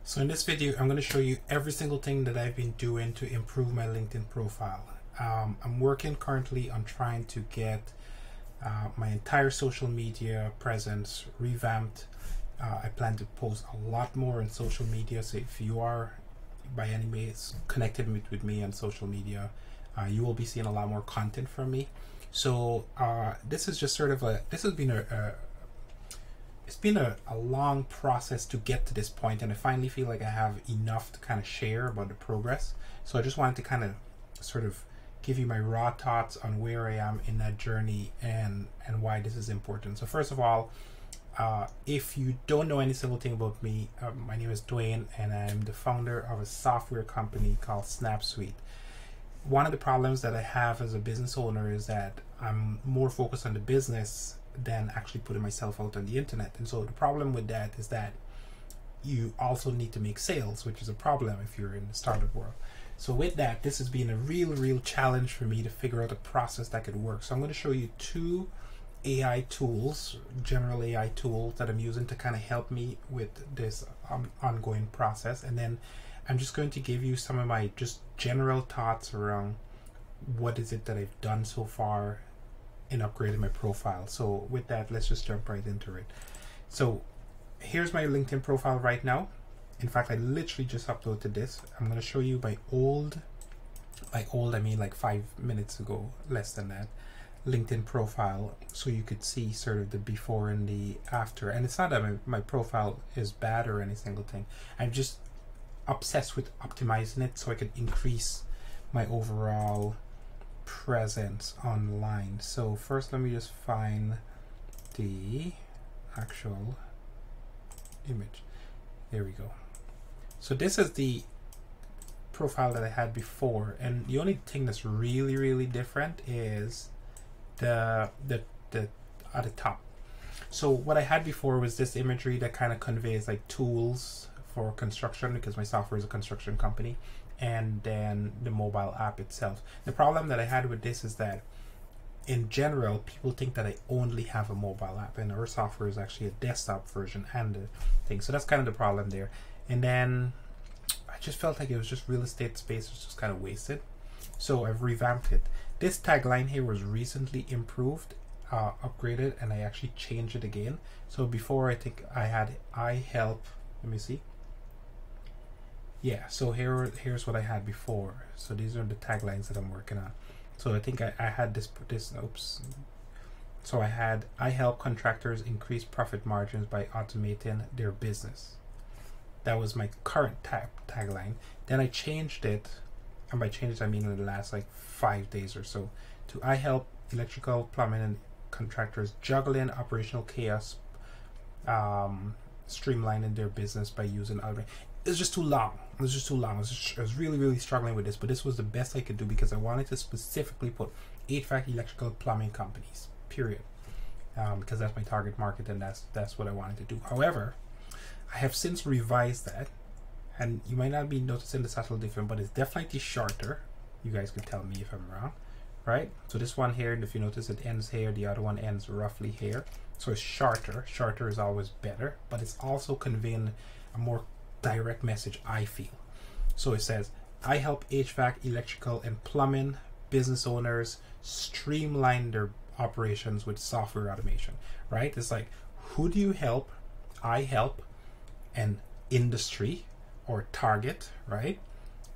So in this video, I'm going to show you every single thing that I've been doing to improve my LinkedIn profile. I'm working currently on trying to get my entire social media presence revamped. I plan to post a lot more on social media. So if you are by any means connected with me on social media, you will be seeing a lot more content from me. So this is just sort of this has been it's been a long process to get to this point, and I finally feel like I have enough to kind of share about the progress. So I just wanted to kind of sort of give you my raw thoughts on where I am in that journey and why this is important. So first of all, if you don't know any single thing about me, my name is Dwayne, and I'm the founder of a software company called SnapSuite. One of the problems that I have as a business owner is that I'm more focused on the business than actually putting myself out on the internet. And so the problem with that is that you also need to make sales, which is a problem if you're in the startup world. So with that, this has been a real challenge for me to figure out a process that could work. So I'm going to show you two AI tools, general AI tools that I'm using to kind of help me with this ongoing process. And then I'm just going to give you some of my just general thoughts around what is it that I've done so far in upgrading my profile. So with that, let's just jump right into it. So here's my LinkedIn profile right now. In fact, I literally just uploaded this. I'm going to show you my old, I mean like 5 minutes ago, less than that, LinkedIn profile, so you could see sort of the before and the after. And it's not that my profile is bad or any single thing. I'm just obsessed with optimizing it so I could increase my overall presence online. So first, let me just find the actual image. There we go. So this is the profile that I had before, and the only thing that's really different is the at the top. So what I had before was this imagery that kind of conveys like tools for construction, because my software is a construction company, and then the mobile app itself. The problem that I had with this is that in general, people think that I only have a mobile app, and our software is actually a desktop version and a thing. So that's kind of the problem there. And then I just felt like it was just real estate space was just kind of wasted. So I've revamped it. This tagline here was recently improved, upgraded, and I actually changed it again. So before, I think I had I help, let me see. Yeah, so here's what I had before. So these are the taglines that I'm working on. So I think I had this oops. So I help contractors increase profit margins by automating their business. That was my current tagline. Then I changed it, and by change I mean in the last like 5 days or so, to I help electrical, plumbing, and contractors juggling operational chaos, streamlining their business by using automation. It's just too long. It was just too long. I was really struggling with this, but this was the best I could do because I wanted to specifically put HVAC, electrical, plumbing companies, period, because that's my target market, and that's what I wanted to do. However, I have since revised that, and you might not be noticing the subtle difference, but it's definitely shorter. You guys could tell me if I'm wrong, right? So this one here, if you notice, it ends here. The other one ends roughly here. So it's shorter. Shorter is always better, but it's also conveying a more direct message, I feel. So it says, I help HVAC, electrical, and plumbing business owners streamline their operations with software automation, right? It's like, who do you help? I help an industry or target, right?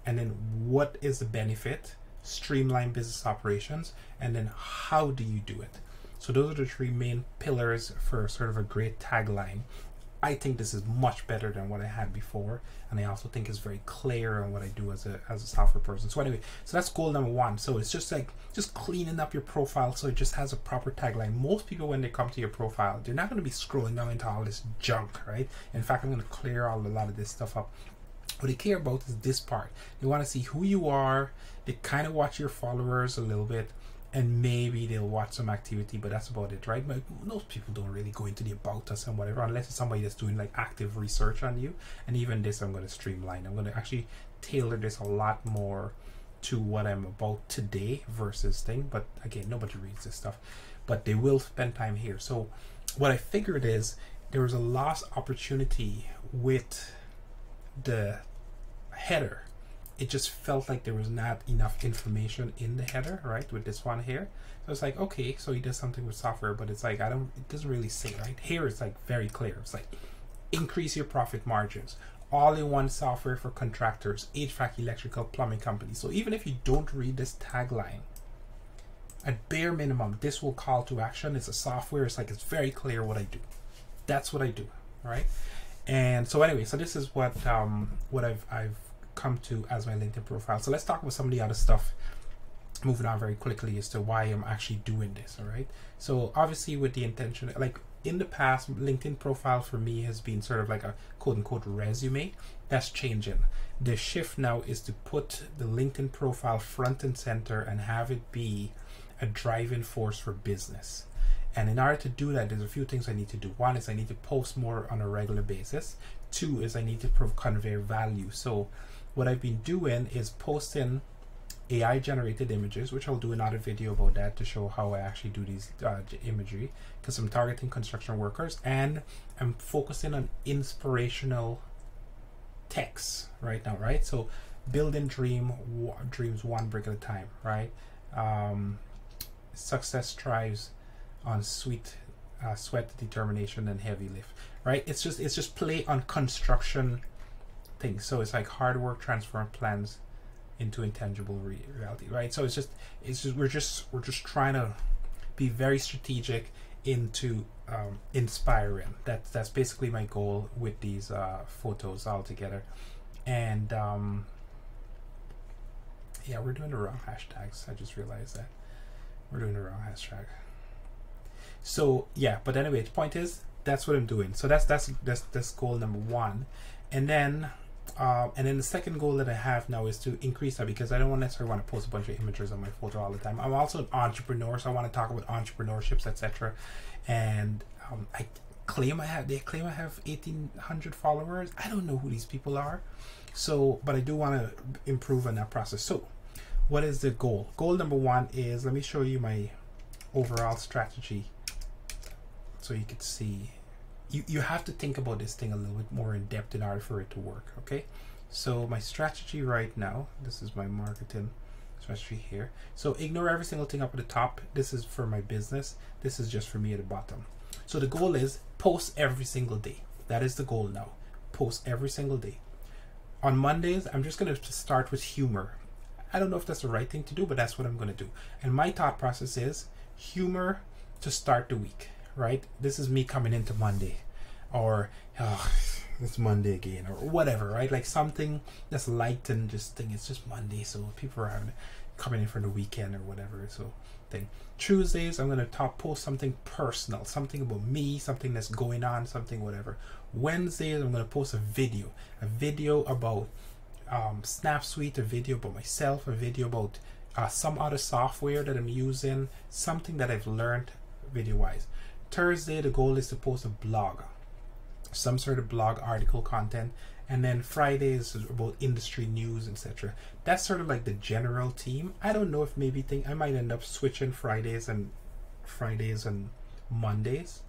And then what is the benefit? Streamline business operations. And then how do you do it? So those are the three main pillars for sort of a great tagline. I think this is much better than what I had before, and I also think it's very clear on what I do as a software person. So anyway, so that's goal number one. So it's just like cleaning up your profile so it just has a proper tagline. Most people, when they come to your profile, they're not going to be scrolling down into all this junk, right? In fact, I'm going to clear a lot of this stuff up. What they care about is this part. They want to see who you are. They kind of watch your followers a little bit, and maybe they'll watch some activity, but that's about it, right? But most people don't really go into the about us and whatever, unless it's somebody that's doing like active research on you. And even this, I'm going to streamline. I'm going to actually tailor this a lot more to what I'm about today versus thing. But again, nobody reads this stuff, but they will spend time here. So what I figured is there was a lost opportunity with the header, it just felt like there was not enough information in the header, right, with this one here. So it's like, okay, so he does something with software, but it's like, it doesn't really say, right? Here it's like very clear. It's like, increase your profit margins, all-in-one software for contractors, HVAC, electrical, plumbing companies. So even if you don't read this tagline, at bare minimum, this will call to action. It's a software. It's like, it's very clear what I do. That's what I do, right? And so anyway, so this is what I've come to as my LinkedIn profile. So let's talk about some of the other stuff, moving on very quickly as to why I'm actually doing this. All right, so obviously with the intention, like in the past, LinkedIn profile for me has been sort of like a quote unquote resume. That's changing. The shift now is to put the LinkedIn profile front and center and have it be a driving force for business. And in order to do that, there's a few things I need to do. One is I need to post more on a regular basis. Two is I need to convey value. So what I've been doing is posting AI generated images, which I'll do another video about that to show how I actually do these imagery, because I'm targeting construction workers, and I'm focusing on inspirational texts right now, right? So building dreams one brick at a time, right? Success thrives on sweat, determination, and heavy lift, right? It's just play on construction things. So it's like hard work transform plans into intangible reality, right? So it's just we're just trying to be very strategic into inspiring. That's basically my goal with these photos all together. And yeah, we're doing the wrong hashtags. I just realized that we're doing the wrong hashtag. So yeah, but anyway, the point is that's what I'm doing. So that's goal number one. And then the second goal that I have now is to increase that, because I don't necessarily want to post a bunch of images on my photo all the time. I'm also an entrepreneur, so I want to talk about entrepreneurships, etc. And they claim I have 1,800 followers. I don't know who these people are. So, but I do want to improve on that process. So what is the goal? Goal number one is, let me show you my overall strategy so you could see. You have to think about this thing a little bit more in depth in order for it to work, okay? So my strategy right now, this is my marketing strategy here. So ignore every single thing up at the top. This is for my business. This is just for me at the bottom. So the goal is post every single day. That is the goal now. Post every single day. On Mondays, I'm just going to start with humor. I don't know if that's the right thing to do, but that's what I'm going to do. And my thought process is humor to start the week, right? This is me coming into Monday, or it's Monday again, or whatever, right? Like something that's light and just think it's just Monday, so people are coming in for the weekend or whatever. So thing. Tuesdays, I'm gonna post something personal, something about me, something that's going on, something whatever. Wednesdays, I'm gonna post a video about Snapsuite, a video about myself, a video about some other software that I'm using, something that I've learned video-wise. Thursday, the goal is to post a blog, some sort of blog article content, and then Fridays is about industry news, etc. That's sort of like the general theme. I don't know if I might end up switching Fridays and Mondays,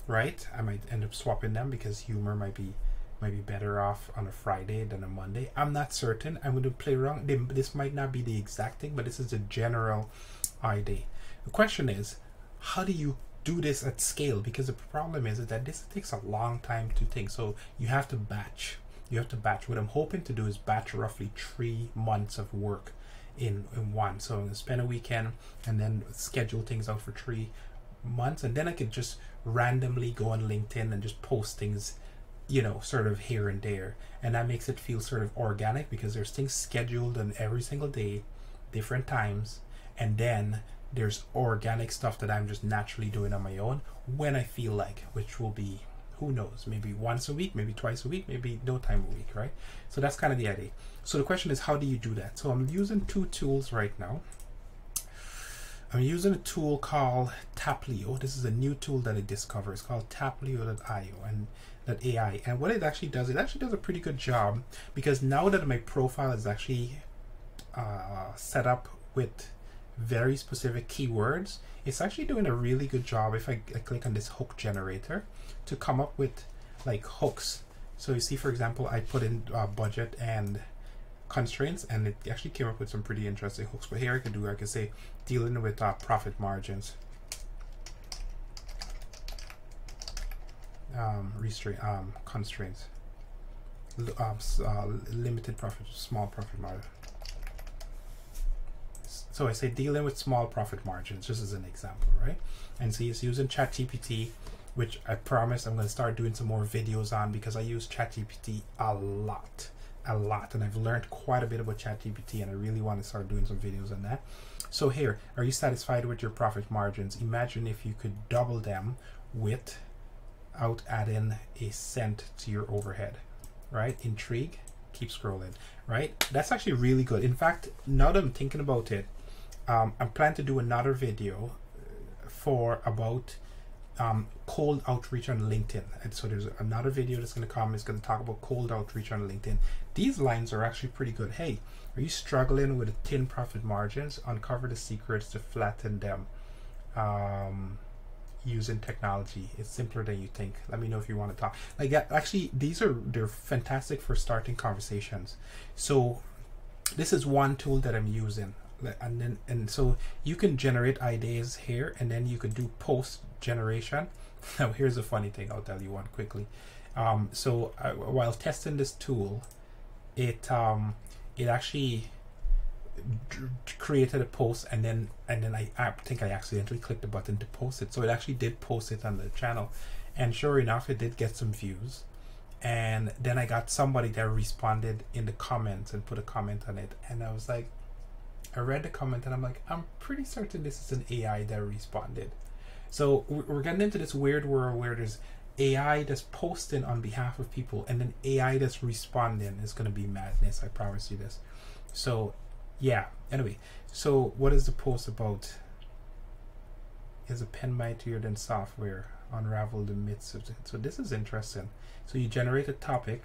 right? I might end up swapping them because humor might be better off on a Friday than a Monday. I'm not certain. I'm going to play around. This might not be the exact thing, but this is a general idea. The question is, how do you do this at scale? Because the problem is that this takes a long time to think. So you have to batch. What I'm hoping to do is batch roughly 3 months of work in one. So I'm going to spend a weekend and then schedule things out for 3 months, and then I could just randomly go on LinkedIn and just post things, sort of here and there, and that makes it feel sort of organic, because there's things scheduled on every single day, different times, and then there's organic stuff that I'm just naturally doing on my own when I feel like, which will be, who knows, maybe once a week, maybe twice a week, maybe no time a week, right? So that's kind of the idea. So the question is, how do you do that? So I'm using 2 tools right now. I'm using a tool called Taplio. This is a new tool that I discovered. It's called taplio.io and .ai. And what it actually does a pretty good job, because now that my profile is actually set up with very specific keywords, it's actually doing a really good job if I click on this hook generator to come up with like hooks So you see, for example, I put in budget and constraints, and it actually came up with some pretty interesting hooks. But here I can say dealing with profit margins, constraints, limited profit, small profit margin. So I say dealing with small profit margins, just as an example, right? And see, it's using ChatGPT, which I promise I'm going to start doing some more videos on, because I use ChatGPT a lot, and I've learned quite a bit about ChatGPT, and I really want to start doing some videos on that. So here, are you satisfied with your profit margins? Imagine if you could double them without adding a cent to your overhead, right? Intrigue, keep scrolling, right? That's actually really good. In fact, now that I'm thinking about it, I'm planning to do another video about cold outreach on LinkedIn. And so there's another video that's going to come. It's going to talk about cold outreach on LinkedIn. These lines are actually pretty good. Hey, are you struggling with thin profit margins? Uncover the secrets to flatten them using technology. It's simpler than you think. Let me know if you want to talk. Like, actually, they're fantastic for starting conversations. So this is one tool that I'm using. And so you can generate ideas here, and then you could do post generation. Now here's a funny thing, I'll tell you one quickly. So while testing this tool, it actually created a post, and then I think I accidentally clicked the button to post it. So it actually did post it on the channel, and sure enough, it did get some views. And then I got somebody that responded in the comments and put a comment on it, and I was like, I read the comment and I'm like, I'm pretty certain this is an AI that responded. So we're getting into this weird world where there's AI that's posting on behalf of people, and then AI that's responding. Is going to be madness, I promise you this. So yeah, anyway, so what is the post about? Is a pen mightier than software? Unravel the myths of it. So this is interesting. So you generate a topic,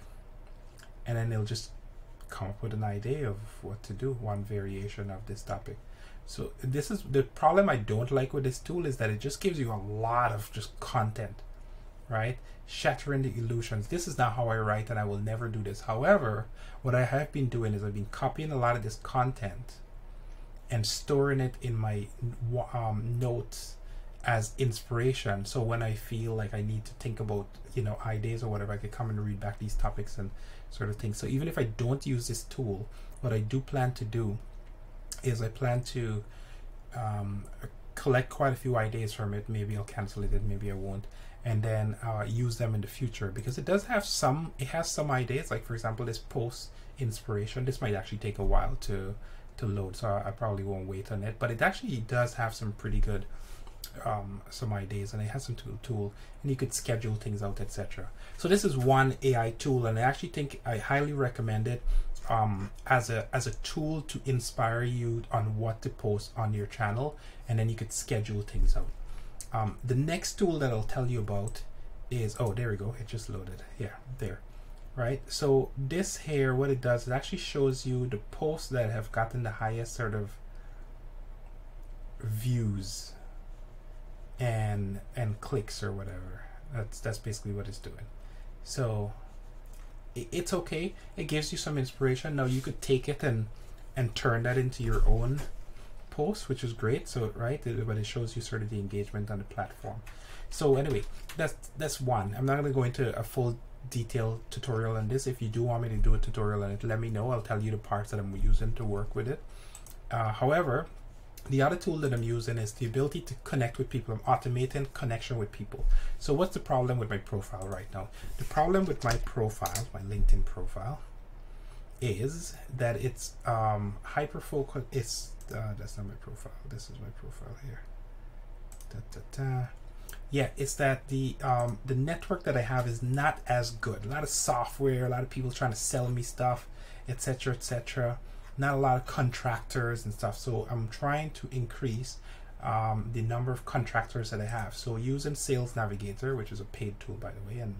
and then it'll just come up with an idea of what to do, one variation of this topic. So this is the problem I don't like with this tool, is that it just gives you a lot of just content, right? Shattering the illusions. This is not how I write, and I will never do this. However, what I have been doing is I've been copying a lot of this content and storing it in my notes as inspiration. So when I feel like I need to think about, ideas or whatever, I could come and read back these topics and sort of things. So even if I don't use this tool, what I do plan to do is I plan to collect quite a few ideas from it. Maybe I'll cancel it, and maybe I won't, and then use them in the future, because it has some ideas. Like, for example, this post inspiration, this might actually take a while to load, so I probably won't wait on it, but it actually does have some pretty good some ideas, and it has some tool, and you could schedule things out, etc. So this is one AI tool, and I actually think I highly recommend it as a tool to inspire you on what to post on your channel, and then you could schedule things out. The next tool that I'll tell you about is, oh, there we go, it just loaded. Yeah, there, right? So this here, what it does, it actually shows you the posts that have gotten the highest sort of views and clicks or whatever. That's basically what it's doing. So it's okay. It gives you some inspiration. Now you could take it and turn that into your own post, which is great. So right, but it shows you sort of the engagement on the platform. So anyway, that's one. I'm not going to go into a full detailed tutorial on this. If you do want me to do a tutorial on it, let me know. I'll tell you the parts that I'm using to work with it. However, the other tool that I'm using is the ability to connect with people. I'm automating connection with people. So what's the problem with my profile right now? The problem with my profile, my LinkedIn profile, is that it's hyper-focused. It's that's not my profile. This is my profile here. Yeah, it's that the network that I have is not as good. A lot of software, a lot of people trying to sell me stuff, etc., etc. Not a lot of contractors and stuff. So I'm trying to increase the number of contractors that I have. So using Sales Navigator, which is a paid tool, by the way, and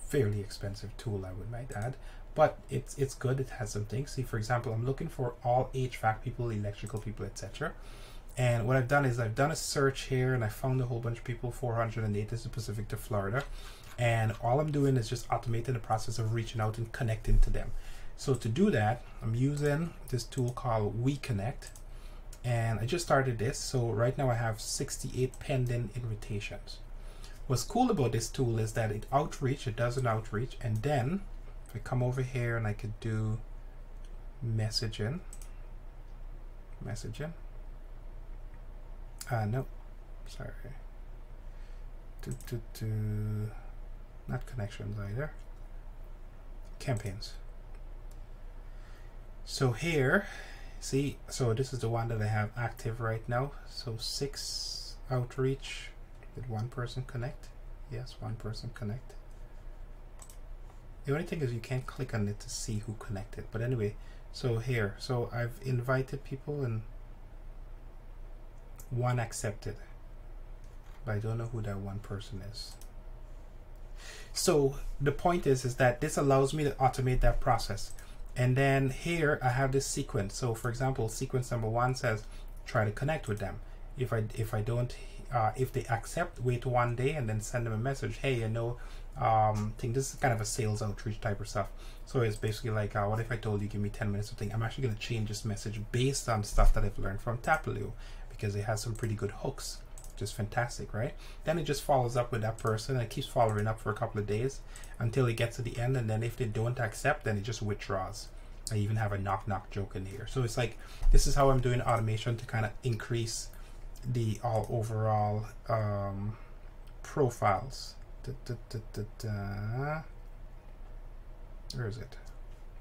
fairly expensive tool, I might add, but it's good. It has some things. See, for example, I'm looking for all HVAC people, electrical people, etc. And what I've done is I've done a search here, and I found a whole bunch of people. 408 is specific to Florida, and all I'm doing is just automating the process of reaching out and connecting to them. So to do that, I'm using this tool called WeConnect, and I just started this. So right now I have 68 pending invitations. What's cool about this tool is that it does an outreach, and then if I come over here and I could do messaging. No, sorry. Not connections either. Campaigns. So here, see, so this is the one that I have active right now. So 6 outreach. Did one person connect? Yes, one person connect. The only thing is you can't click on it to see who connected. But anyway, so here, so I've invited people and one accepted, but I don't know who that one person is. So the point is that this allows me to automate that process. And then here I have this sequence. So for example, sequence number 1 says try to connect with them. If they accept, wait 1 day and then send them a message. Hey, think this is kind of a sales outreach type of stuff. So it's basically like, what if I told you give me 10 minutes of thing? I'm actually going to change this message based on stuff that I've learned from Taplio, because it has some pretty good hooks, which is fantastic, right? Then it just follows up with that person, and it keeps following up for a couple of days until it gets to the end, and then if they don't accept, then it just withdraws. I even have a knock joke in here. So it's like, this is how I'm doing automation to kind of increase the overall profiles. Where is it?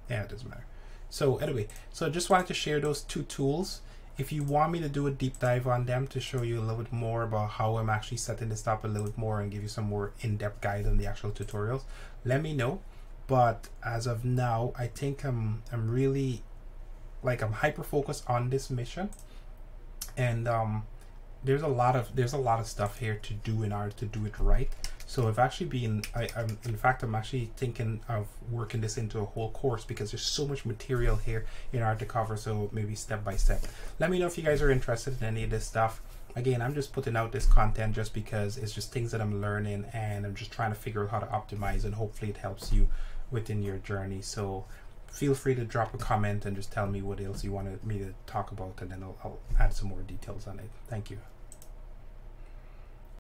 Yeah, it doesn't matter. So anyway, so I just wanted to share those 2 tools. If you want me to do a deep dive on them to show you a little bit more about how I'm actually setting this up a little bit more and give you some more in-depth guide on the actual tutorials, let me know. But as of now, I think I'm really, like, I'm hyper focused on this mission, and there's a lot of stuff here to do in order to do it right. So I've actually been, I'm actually thinking of working this into a whole course, because there's so much material here in order to cover. So maybe step by step. Let me know if you guys are interested in any of this stuff. Again, I'm just putting out this content just because it's just things that I'm learning, and I'm just trying to figure out how to optimize, and hopefully it helps you within your journey. So feel free to drop a comment and just tell me what else you wanted me to talk about, and then I'll add some more details on it. Thank you.